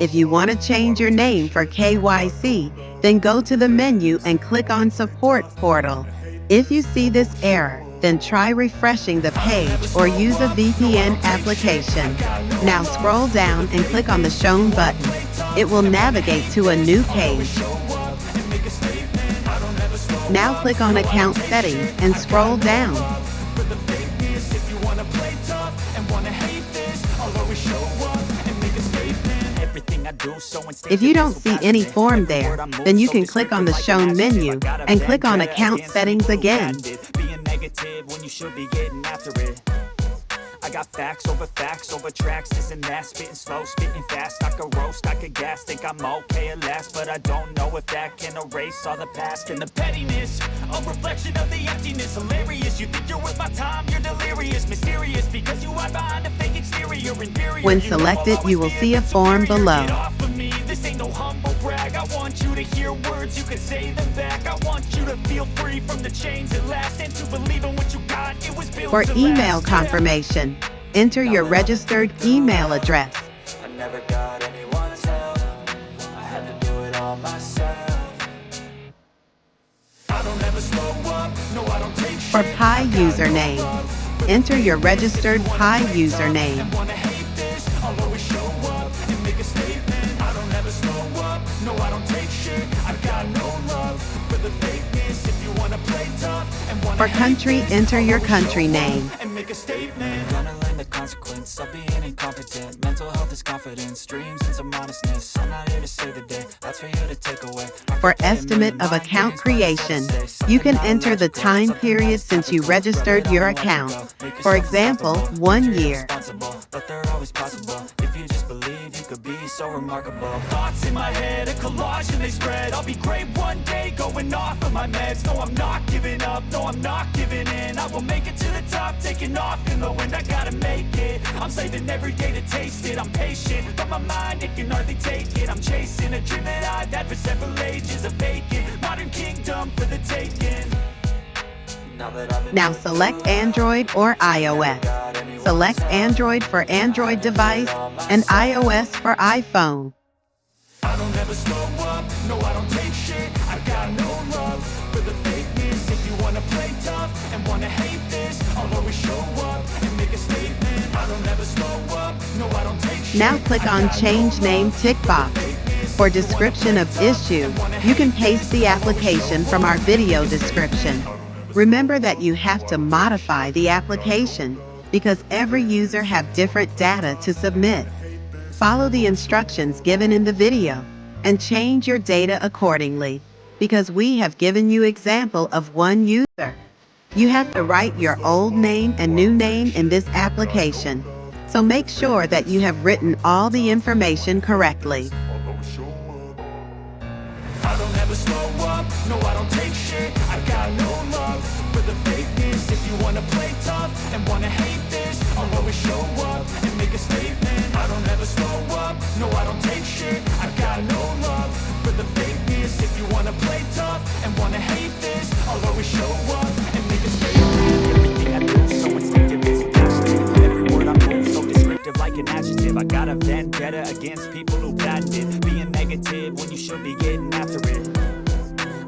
If you want to change your name for KYC, then go to the menu and click on Support Portal. If you see this error, then try refreshing the page or use a VPN application. Now scroll down and click on the shown button. It will navigate to a new page. Now click on Account Settings and scroll down. If you don't see any form there, then you can click on the shown menu and click on Account Settings again. I got facts over tracks, this and that, spitting slow, spitting fast, I could roast, I could gas, think I'm okay at last, but I don't know if that can erase all the past and the pettiness, a reflection of the emptiness, hilarious, you think you're worth my time, you're delirious, mysterious, because you hide behind a fake exterior, inferior. When selected, you will see a form below. This ain't no humble brag, I want you to hear words, you can say them back, I want you to feel free from the chains that last, and to believe in what you got, it was built For to email last. confirmation, enter your registered email address. I never got anyone's help, I had to do it all myself. I don't ever slow up, no I don't take For shit. Pi username, enter your registered Pi username. Wanna hate this, I'll always show up and make a statement. I don't ever slow up, no I don't take shit. I've got no love for the fakeness. If you wanna play tough and wanna For country, enter your country name. and make a statement. Gonna learn the consequence of being incompetent. Mental health is confidence, dreams and some honestness. I'm not here to save the day, that's for you to take away. For estimate of account creation, you can enter the time period since you registered your account. For example, 1 year. But they're always possible. If you just believe, you could be so remarkable. Thoughts in my head, a collage and they spread. I'll be great one day, going off of my meds. No, I'm not giving up, no, I'm not giving in. I will make it to the top, taking off in the wind. I gotta make it, I'm saving every day to taste it. I'm patient, but my mind, it can hardly take it. I'm chasing a dream that I've had for several ages. A vacant, modern kingdom for the taking. Now select Android or iOS. Select Android for Android device and iOS for iPhone. I don't ever slow up, no I don't take shit. I've got no love for the fakeness. If you wanna play tough and wanna hate this, I'll always show up and make a statement. I don't ever slow up, no I don't take shit. Now click on Change Name tick box. For description of issue, you can paste the application from our video description. Remember that you have to modify the application because every user have different data to submit. Follow the instructions given in the video and change your data accordingly because we have given you example of one user. You have to write your old name and new name in this application, so make sure that you have written all the information correctly. I don't ever slow up, no I don't take shit. I've got no love for the fakeness. If you wanna play tough and wanna hate this, I'll always show up and make a statement. I don't ever slow up, no I don't take shit. I've got no love for the fakeness. If you wanna play tough and wanna hate this, I'll always show up and make a statement. Everything I do so instinctive, it's passionate. Every word I move so descriptive like an adjective. I got a vendetta against people who patented being negative when you should be getting after it.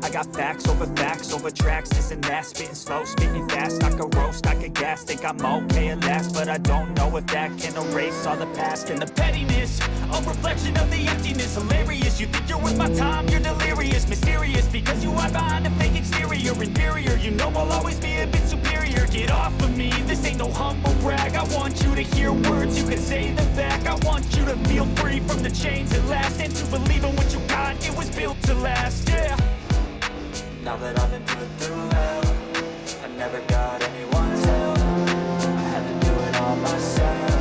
I got facts over tracks, this and that, spitting slow, spitting fast, I could roast, I could gas, think I'm okay at last, but I don't know if that can erase all the past and the pettiness, a reflection of the emptiness, hilarious, you think you're worth my time, you're delirious, mysterious, because you hide behind a fake exterior, inferior, you know I'll always be a bit superior, get off of me, this ain't no humble brag, I want you to hear words, you can say them back, I want you to feel free from the chains that last, and to believe in what you got, it was built to last, yeah. Now that I've been put through hell, I never got anyone's help, I had to do it all myself.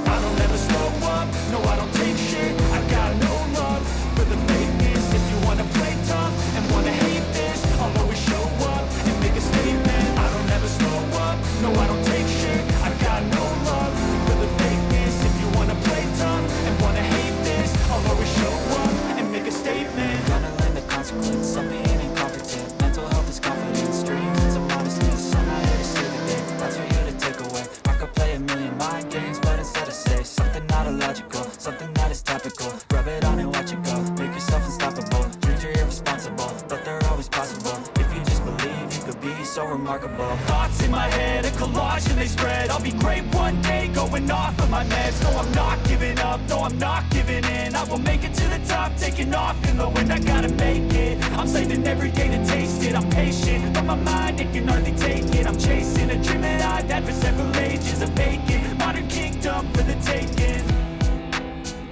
I don't ever slow up, no I don't take shit. I've got no love for the fakeness. If you wanna play tough and wanna hate this, I'll always show up and make a statement. I don't ever slow up, no I don't take shit. I've got no love for the fakeness. If you wanna play tough and wanna hate this, I'll always show up and make a statement. Gonna learn the consequence of being incompetent. Mental health is confidence, dreams and some honestness. I'm not here to save the day, that's for you to take away. I could play a million mind games, but instead I say something not illogical. something that is topical. Rub it on and watch it go, make yourself unstoppable. Dreams are irresponsible, but they're always possible. If you just believe, you could be so remarkable. Thoughts in my head, a collage and they spread. I'll be great one day, going off of my meds. No, I'm not giving up, no, I'm not giving in. I will make it to the top, taking off in the wind. I gotta make it, I'm saving every day to taste it. I'm patient, but my mind, it can hardly take it. I'm chasing a dream that I've had for several ages. A vacant, modern kingdom for the taking.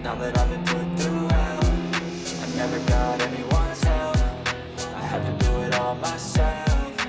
Now that I've been put through hell, I never got anyone's help. I had to do it all myself.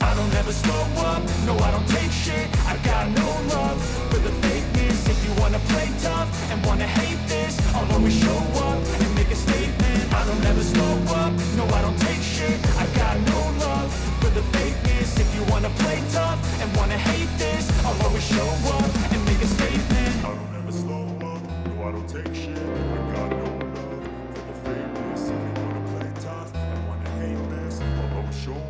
I don't ever slow up, no I don't take shit. I got no love for the fakeness. If you wanna play tough and wanna hate this, I'll always show up and make a statement. I don't ever slow up, no I don't take shit. I got no love for the fakeness. If you wanna play tough and wanna hate this, I'll always show up and make a statement. I don't ever slow up, no I don't take shit. I got no love for the fakeness. If you wanna play tough and wanna hate this, I'll always show up.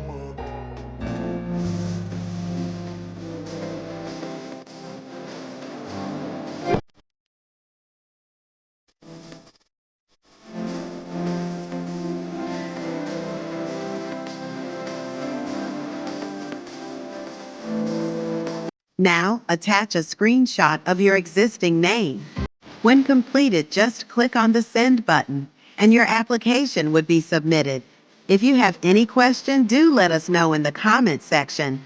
Now, attach a screenshot of your existing name. When completed, just click on the Send button, and your application would be submitted. If you have any question, do let us know in the comment section.